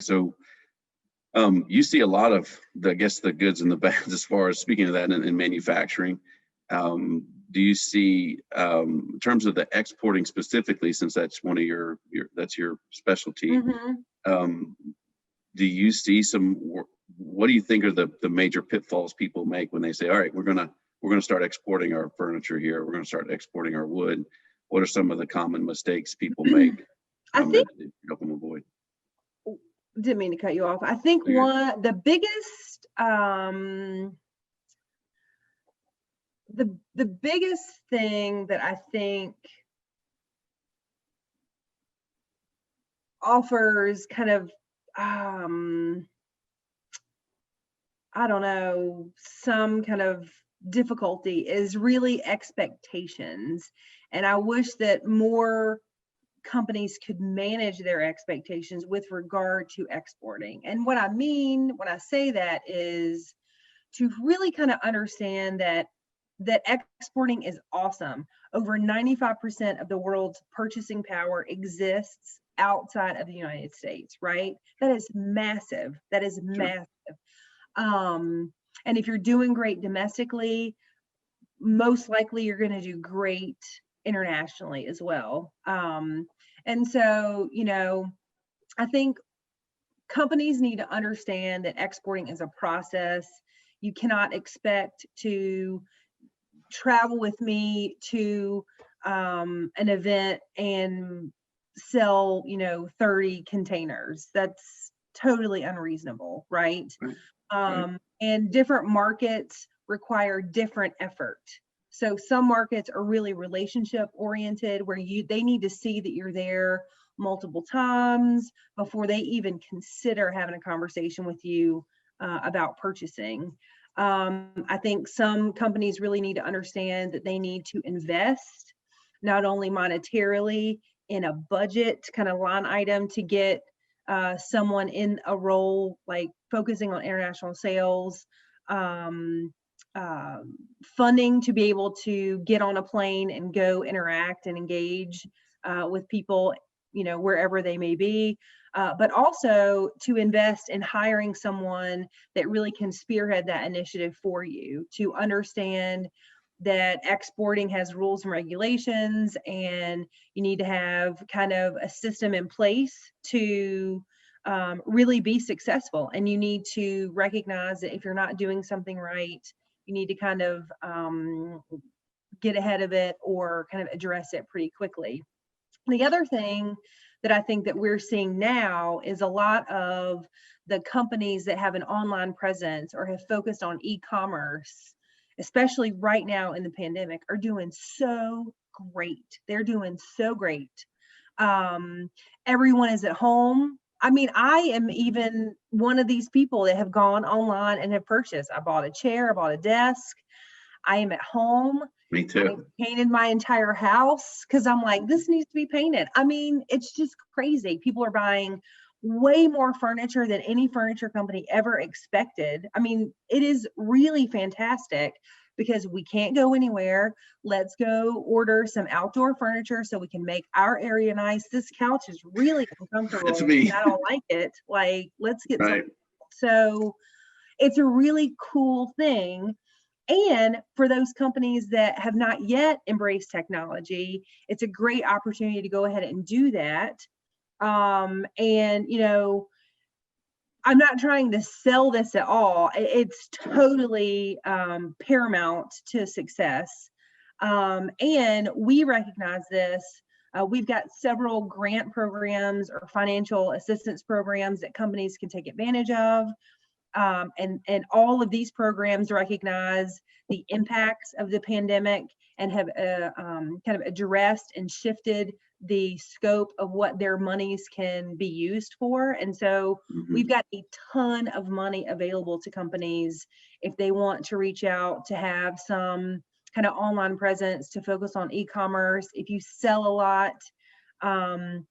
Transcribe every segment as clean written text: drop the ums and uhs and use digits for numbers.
So you see a lot of I guess the goods and the bads as far as speaking of that in manufacturing. Do you see in terms of the exporting specifically, since that's one of your that's your specialty? Mm-hmm. Do you see what do you think are the major pitfalls people make when they say, all right, we're gonna start exporting our furniture here, we're gonna start exporting our wood? What are some of the common mistakes people make I think, that help them avoid? didn't mean to cut you off. I think the biggest thing that I think offers kind of I don't know, some kind of difficulty is really expectations. And I wish that more companies could manage their expectations with regard to exporting. And what I mean when I say that is to really kind of understand that exporting is awesome. Over 95% of the world's purchasing power exists outside of the United States, right? That is massive. That is massive. And if you're doing great domestically, most likely you're going to do great internationally as well. And so, I think companies need to understand that exporting is a process. You cannot expect to travel with me to an event and sell, 30 containers. That's totally unreasonable, right? And different markets require different effort. So some markets are really relationship oriented, where they need to see that you're there multiple times before they even consider having a conversation with you about purchasing. I think some companies really need to understand that they need to invest not only monetarily in a budget kind of line item to get someone in a role like focusing on international sales, funding to be able to get on a plane and go interact and engage with people, wherever they may be, but also to invest in hiring someone that really can spearhead that initiative for you, to understand that exporting has rules and regulations, and you need to have kind of a system in place to really be successful. And you need to recognize that if you're not doing something right, you need to kind of get ahead of it or kind of address it pretty quickly. The other thing that I think that we're seeing now is a lot of the companies that have an online presence or have focused on e-commerce, especially right now in the pandemic, are doing so great. They're doing so great. Everyone is at home. I mean, I am even one of these people that have gone online and have purchased. I bought a chair, I bought a desk. I am at home. Me too. I painted my entire house because I'm like, this needs to be painted. I mean, it's just crazy. People are buying way more furniture than any furniture company ever expected. I mean, it is really fantastic because we can't go anywhere. Let's go order some outdoor furniture so we can make our area nice. This couch is really uncomfortable. It's me. I don't like it. Like, let's get Right. some. So it's a really cool thing. And for those companies that have not yet embraced technology, it's a great opportunity to go ahead and do that. And, I'm not trying to sell this at all. It's totally paramount to success. And we recognize this. We've got several grant programs or financial assistance programs that companies can take advantage of. And all of these programs recognize the impacts of the pandemic and have kind of addressed and shifted the scope of what their monies can be used for. And so we've got a ton of money available to companies if they want to reach out to have some kind of online presence to focus on e-commerce. If you sell a lot, kind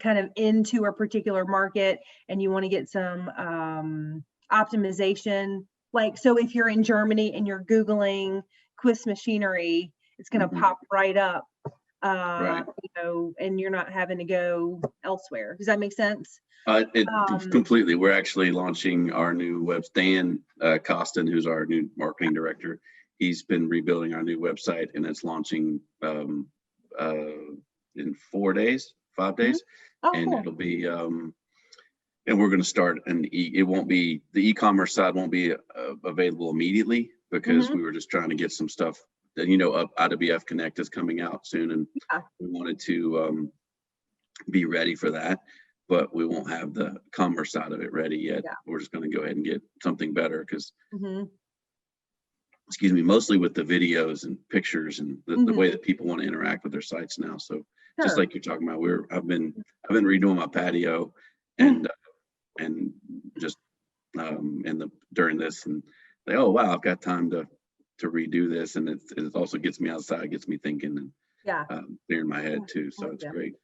of into a particular market and you want to get some optimization, like, so if you're in Germany and you're Googling Swiss machinery, it's going to pop right up. Right. If know, and you're not having to go elsewhere. Does that make sense? It Um, completely. We're actually launching our new web. Dan Costin, who's our new marketing director, he's been rebuilding our new website, and it's launching in 4 days, 5 mhm. days, Oh, and cool. it'll be and we're going to start it won't be the e-commerce side won't be available immediately because Hmm. we were just trying to get some stuff that up IWF Connect is coming out soon, and Yeah. we wanted to be ready for that, but we won't have the commerce side of it ready yet. Yeah. We're just going to go ahead and get something better because, Hmm. excuse me, mostly with the videos and pictures and the way Hmm. that people want to interact with their sites now. So just Sure. like you're talking about, I've been redoing my patio Mm. and just during this and say, oh wow, I've got time to redo this, and it also gets me outside, gets me thinking and Yeah. clearing my head Yeah, too. I'm So with it's you. great.